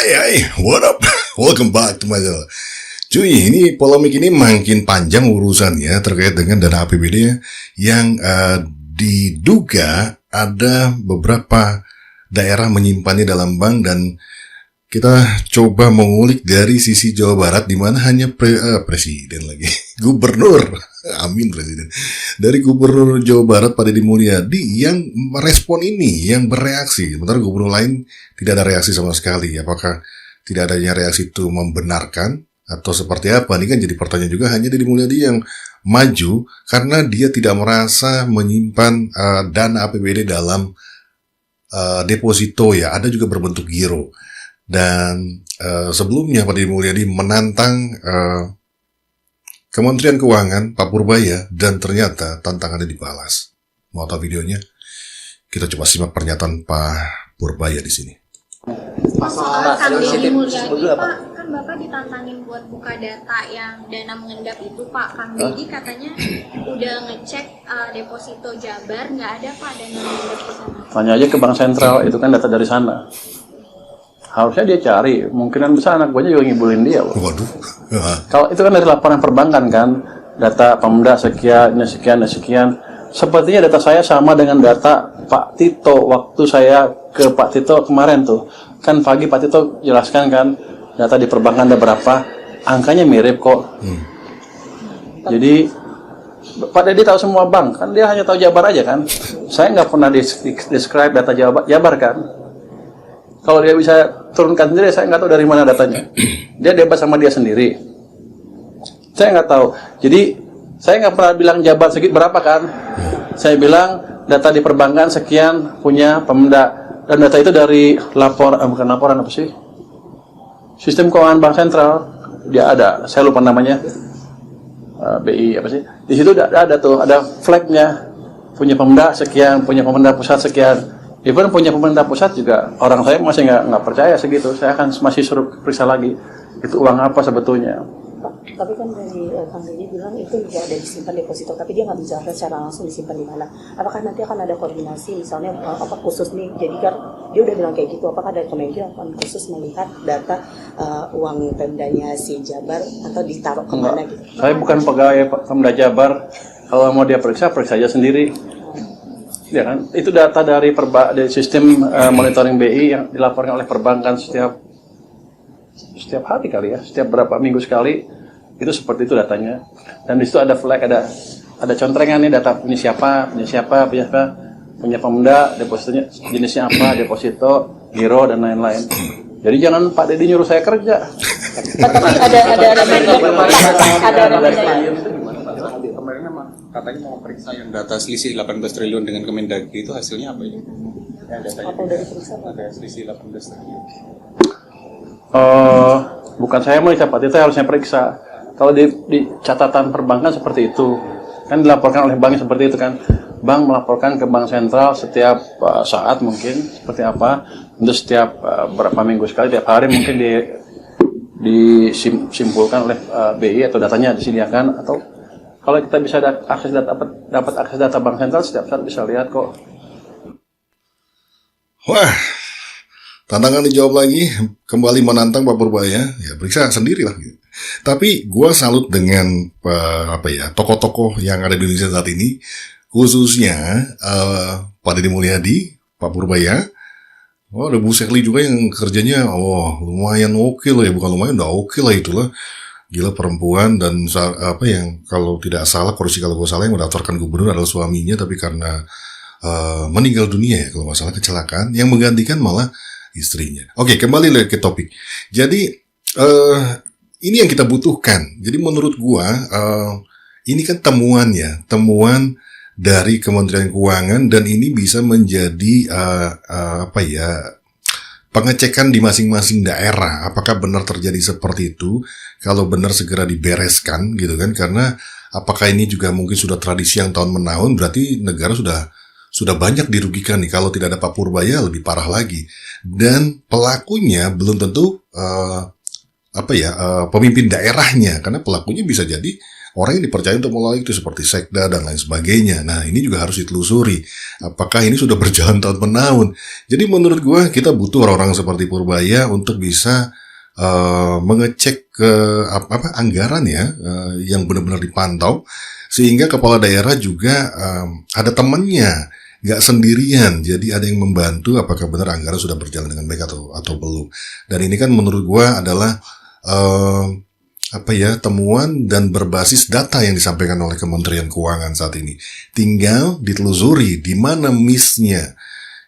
Hai, what up? Welcome back to my channel. Cuy, ini polemik ini makin panjang urusannya terkait dengan dana APBD yang diduga ada beberapa daerah menyimpannya dalam bank, dan kita coba mengulik dari sisi Jawa Barat, di mana hanya presiden lagi, gubernur, amin presiden, dari gubernur Jawa Barat Pak Deddy Mulyadi yang merespon ini, yang bereaksi. Sementara gubernur lain tidak ada reaksi sama sekali. Apakah tidak adanya reaksi itu membenarkan atau seperti apa? Ini kan jadi pertanyaan juga. Hanya Deddy Mulyadi yang maju karena dia tidak merasa menyimpan dana APBD dalam deposito, ya, ada juga berbentuk giro. Dan sebelumnya Pak Deddy Mulyadi menantang Kementerian Keuangan Pak Purbaya, dan ternyata tantangannya dibalas. Mau tahu videonya? Kita coba simak pernyataan Pak Purbaya di sini. Soal Kang Deddy Mulyadi, Pak, kan Bapak ditantangin buat buka data yang dana mengendap itu, Pak. Kang Deddy katanya udah ngecek deposito Jabar, nggak ada, Pak, dana mengendap di sana. Tanya aja ke Bank Sentral, itu kan data dari sana. Harusnya dia cari, mungkinan besar anak buahnya juga ngibulin dia. Waduh. Kalau itu kan dari laporan perbankan kan, data Pemda sekian, sekian, sekian. Sepertinya data saya sama dengan data Pak Tito waktu saya ke Pak Tito kemarin tuh. Kan pagi Pak Tito jelaskan kan, data di perbankan ada berapa, angkanya mirip kok. Jadi Pak Deddy tahu semua bank, kan dia hanya tahu Jabar aja kan. Saya nggak pernah describe data Jabar kan. Kalau dia bisa turunkan sendiri, saya nggak tahu dari mana datanya. Dia debat sama dia sendiri. Saya nggak tahu. Jadi saya nggak pernah bilang Jabar segitu berapa kan. Saya bilang data di perbankan sekian punya Pemda, dan data itu dari bukan laporan apa sih? Sistem Keuangan Bank Sentral. Dia ada. Saya lupa namanya. BI apa sih? Di situ ada tuh, ada flagnya. Punya Pemda sekian, punya Pemda pusat sekian. Even punya pemerintah pusat juga, orang saya masih nggak percaya segitu. Saya akan masih suruh periksa lagi, itu uang apa sebetulnya. Pak, tapi kan dari Kang Deddy bilang itu juga ada disimpan deposito, tapi dia nggak menjelaskan secara langsung disimpan di mana. Apakah nanti akan ada koordinasi, misalnya apa khusus nih? Jadi kan dia udah bilang kayak gitu. Apakah ada Kemenkeu akan khusus melihat data uang Pemdanya si Jabar atau ditaruh kemana gitu? Saya bukan pegawai Pemda Jabar. Kalau mau dia periksa aja sendiri. Ya kan, itu data dari sistem monitoring BI yang dilaporkan oleh perbankan setiap hari kali ya, setiap berapa minggu sekali, itu seperti itu datanya. Dan di situ ada flag, ada contrengan nih, data punya siapa, punya Pemda, depositonya jenisnya apa, deposito, giro, dan lain-lain. Jadi jangan Pak Deddy nyuruh saya kerja. Tapi ada kemarin katanya mau periksa yang data selisih 18 triliun dengan Kemendagri, itu hasilnya apa ya? apa udah diperiksa? Ada selisih 18 triliun. Bukan saya melihat Pak Tito harusnya periksa. Kalau di catatan perbankan seperti itu, kan dilaporkan oleh bank seperti itu kan. Bank melaporkan ke Bank Sentral setiap saat mungkin seperti apa, untuk setiap berapa minggu sekali, tiap hari mungkin disimpulkan oleh BI atau datanya disediakan. Atau kalau kita bisa dapat akses data Bank Sentral, setiap saat bisa lihat kok. Wah, tantangan dijawab lagi, kembali menantang Pak Purbaya, ya periksa sendiri lah. Gitu. Tapi gue salut dengan tokoh-tokoh yang ada di Indonesia saat ini, khususnya Pak Deddy Mulyadi, Pak Purbaya. Oh, ada Bu Sekli juga yang kerjanya, lumayan oke lah ya, bukan lumayan, udah oke lah itulah. Gila, perempuan, dan yang kalau tidak salah, korupsi kalau gue salah, yang mendaftarkan gubernur adalah suaminya, tapi karena meninggal dunia ya kalau masalah kecelakaan, yang menggantikan malah istrinya. Oke, kembali lagi ke topik. Jadi ini yang kita butuhkan. Jadi menurut gua ini kan temuan dari Kementerian Keuangan, dan ini bisa menjadi pengecekan di masing-masing daerah. Apakah benar terjadi seperti itu? Kalau benar segera dibereskan gitu kan, karena apakah ini juga mungkin sudah tradisi yang tahun menahun, berarti negara sudah banyak dirugikan nih. Kalau tidak ada Pak Purbaya lebih parah lagi. Dan pelakunya belum tentu pemimpin daerahnya, karena pelakunya bisa jadi orang yang dipercaya untuk mengelola itu seperti sekda dan lain sebagainya. Nah, ini juga harus ditelusuri. Apakah ini sudah berjalan tahun-menahun? Jadi menurut gue kita butuh orang-orang seperti Purbaya untuk bisa mengecek ke anggaran ya, yang benar-benar dipantau, sehingga kepala daerah juga ada temannya, nggak sendirian. Jadi ada yang membantu apakah benar anggaran sudah berjalan dengan baik atau belum. Dan ini kan menurut gua adalah temuan dan berbasis data yang disampaikan oleh Kementerian Keuangan saat ini. Tinggal ditelusuri di mana miss-nya.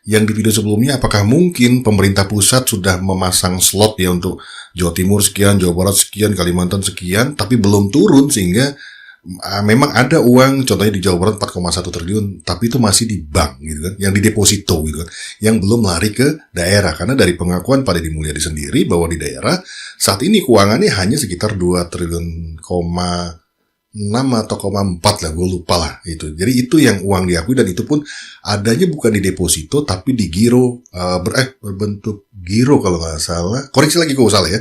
Yang di video sebelumnya, apakah mungkin pemerintah pusat sudah memasang slot ya untuk Jawa Timur sekian, Jawa Barat sekian, Kalimantan sekian, tapi belum turun sehingga memang ada uang, contohnya di Jawa Barat 4,1 triliun, tapi itu masih di bank gitu kan, yang di deposito gitu kan, yang belum lari ke daerah. Karena dari pengakuan Pak Deddy Mulyadi sendiri bahwa di daerah saat ini keuangannya hanya sekitar 2 triliun, 6 atau 4 lah, gue lupa lah itu. Jadi itu yang uang diakui, dan itu pun adanya bukan di deposito tapi di giro, berbentuk giro kalau nggak salah. Koreksi lagi kalau salah ya.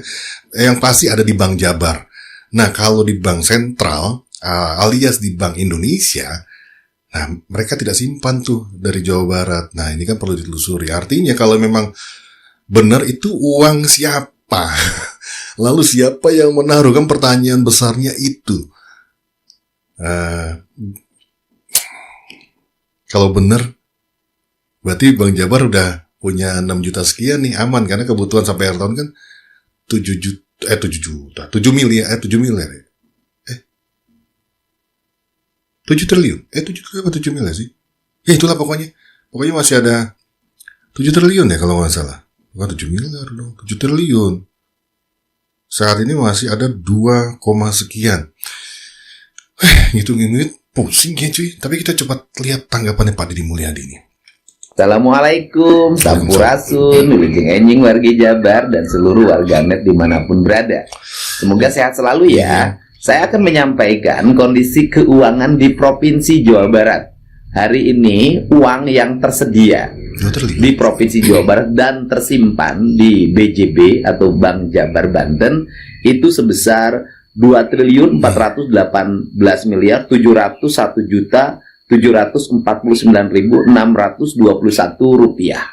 Yang pasti ada di Bank Jabar. Nah kalau di Bank Sentral alias di Bank Indonesia, nah mereka tidak simpan tuh dari Jawa Barat. Nah ini kan perlu ditelusuri. Artinya kalau memang benar itu uang siapa, lalu siapa yang menaruh, kan pertanyaan besarnya itu. Kalau benar berarti Bang Jabar udah punya 6 juta sekian nih, aman, karena kebutuhan sampai akhir tahun kan 7 miliar 7 triliun 7 miliar sih ya, itulah pokoknya masih ada 7 triliun ya kalau nggak salah, bukan 7 miliar dong, 7 triliun saat ini masih ada 2, sekian. Ngitung-ngitung pusing ya cuy. Tapi kita coba lihat tanggapannya Pak Deddy Mulyadi ini. Assalamualaikum, sampurasun, wilujeng enjing warga Jabar dan seluruh warganet dimanapun berada. Semoga sehat selalu ya. Saya akan menyampaikan kondisi keuangan di Provinsi Jawa Barat. Hari ini uang yang tersedia di Provinsi Jawa Barat dan tersimpan di BJB atau Bank Jabar Banten itu sebesar 2.418.701.749.622 rupiah.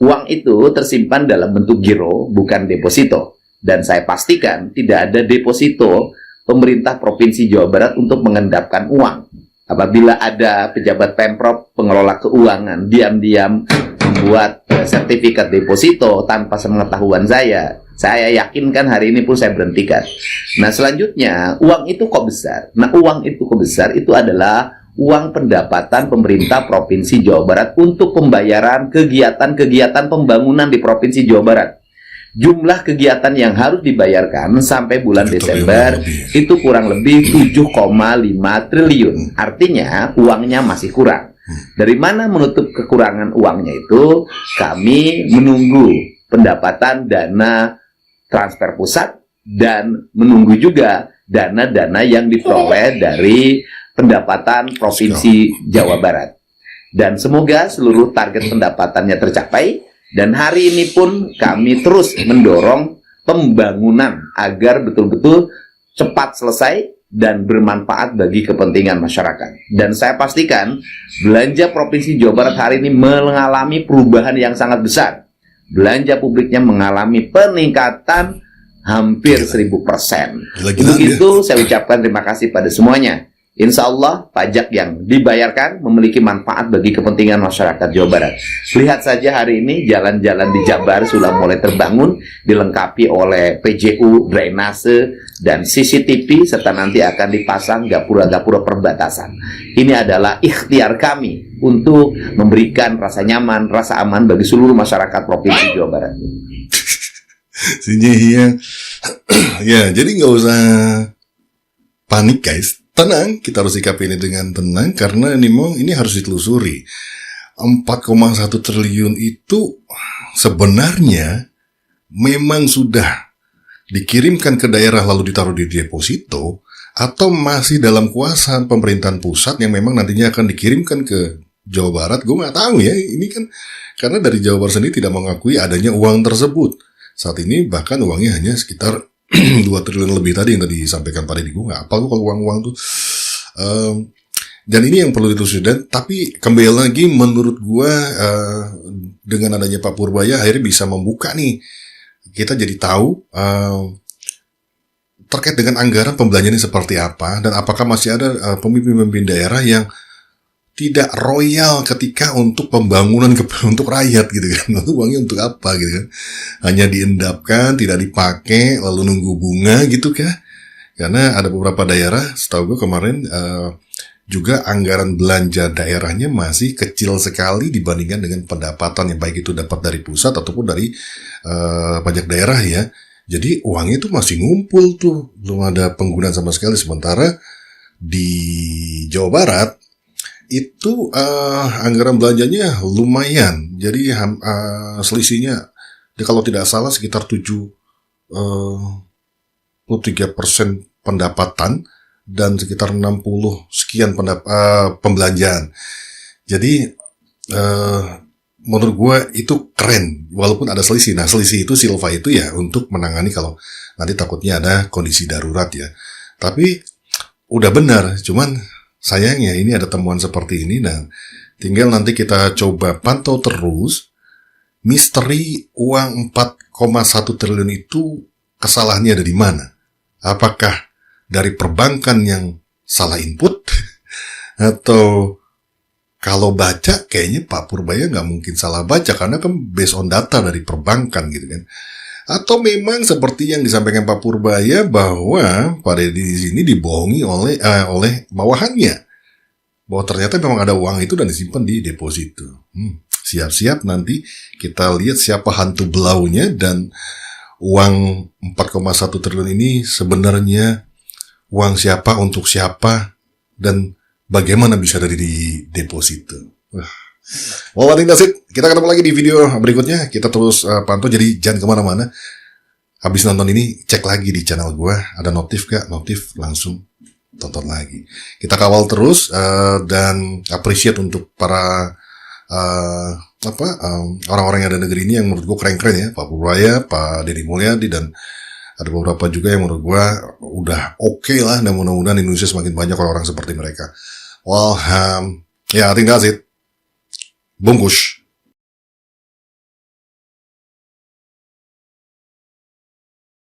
Uang itu tersimpan dalam bentuk giro, bukan deposito. Dan saya pastikan tidak ada deposito pemerintah Provinsi Jawa Barat untuk mengendapkan uang. Apabila ada pejabat Pemprov, pengelola keuangan, diam-diam membuat sertifikat deposito tanpa sepengetahuan saya yakinkan hari ini pun saya berhentikan. Nah selanjutnya, uang itu kok besar? Nah uang itu kok besar? Itu adalah uang pendapatan pemerintah Provinsi Jawa Barat untuk pembayaran kegiatan-kegiatan pembangunan di Provinsi Jawa Barat. Jumlah kegiatan yang harus dibayarkan sampai bulan Desember itu kurang lebih 7,5 triliun. Artinya uangnya masih kurang. Dari mana menutup kekurangan uangnya itu? Kami menunggu pendapatan dana transfer pusat dan menunggu juga dana-dana yang diperoleh dari pendapatan Provinsi Jawa Barat. Dan semoga seluruh target pendapatannya tercapai. Dan hari ini pun kami terus mendorong pembangunan agar betul-betul cepat selesai dan bermanfaat bagi kepentingan masyarakat. Dan saya pastikan belanja Provinsi Jawa Barat hari ini mengalami perubahan yang sangat besar. Belanja publiknya mengalami peningkatan hampir 1000%. Untuk itu saya ucapkan terima kasih pada semuanya. Insya Allah pajak yang dibayarkan memiliki manfaat bagi kepentingan masyarakat Jawa Barat. Lihat saja hari ini jalan-jalan di Jabar sudah mulai terbangun, dilengkapi oleh PJU, drainase, dan CCTV, serta nanti akan dipasang gapura-gapura perbatasan. Ini adalah ikhtiar kami untuk memberikan rasa nyaman, rasa aman bagi seluruh masyarakat Provinsi Jawa Barat. Ya, jadi nggak usah panik guys. Tenang, kita harus sikapi ini dengan tenang karena ini harus ditelusuri. 4,1 triliun itu sebenarnya memang sudah dikirimkan ke daerah lalu ditaruh di deposito atau masih dalam kuasa pemerintahan pusat yang memang nantinya akan dikirimkan ke Jawa Barat. Gue nggak tahu ya, ini kan karena dari Jawa Barat sendiri tidak mengakui adanya uang tersebut. Saat ini bahkan uangnya hanya sekitar 2 triliun lebih tadi yang tadi disampaikan Pak Deddy. Gue nggak apal kalau uang-uang tuh. Dan ini yang perlu ditelusuri. Tapi kembali lagi menurut gue dengan adanya Pak Purbaya akhirnya bisa membuka nih. Kita jadi tahu terkait dengan anggaran pembelanjaan ini seperti apa. Dan apakah masih ada pemimpin-pemimpin daerah yang tidak royal ketika untuk pembangunan untuk rakyat gitu kan. Lalu uangnya untuk apa gitu kan. Hanya diendapkan, tidak dipakai, lalu nunggu bunga gitu kan. Karena ada beberapa daerah, setahu gue kemarin juga anggaran belanja daerahnya masih kecil sekali dibandingkan dengan pendapatan yang baik itu dapat dari pusat ataupun dari pajak daerah ya. Jadi uangnya itu masih ngumpul tuh, belum ada penggunaan sama sekali. Sementara di Jawa Barat itu anggaran belanjanya lumayan. Jadi selisihnya kalau tidak salah sekitar 73% pendapatan dan sekitar 60 sekian pembelanjaan. Jadi menurut gue itu keren walaupun ada selisih. Nah selisih itu Silva itu ya untuk menangani kalau nanti takutnya ada kondisi darurat ya. Tapi udah benar, cuman sayangnya ini ada temuan seperti ini. Nah tinggal nanti kita coba pantau terus misteri uang 4,1 triliun itu kesalahannya ada di mana. Apakah dari perbankan yang salah input atau kalau baca kayaknya Pak Purbaya nggak mungkin salah baca karena kan based on data dari perbankan gitu kan. Atau memang seperti yang disampaikan Pak Purbaya bahwa Pak Deddy di sini dibohongi oleh bawahannya bahwa ternyata memang ada uang itu dan disimpan di deposito. Siap-siap nanti kita lihat siapa hantu belaunya dan uang 4,1 triliun ini sebenarnya uang siapa untuk siapa dan bagaimana bisa dari di deposito. Well, I think that's it. Kita ketemu lagi di video berikutnya. Kita terus pantau, jadi jangan kemana-mana. Habis nonton ini, cek lagi di channel gue. Ada notif gak? Notif, langsung tonton lagi. Kita kawal terus dan appreciate untuk para orang-orang yang ada negeri ini yang menurut gue keren-keren ya. Pak Purbaya, Pak Deddy Mulyadi, dan ada beberapa juga yang menurut gue udah oke lah, dan mudah-mudahan Indonesia semakin banyak orang-orang seperti mereka. Well, I think that's it. Bungkus.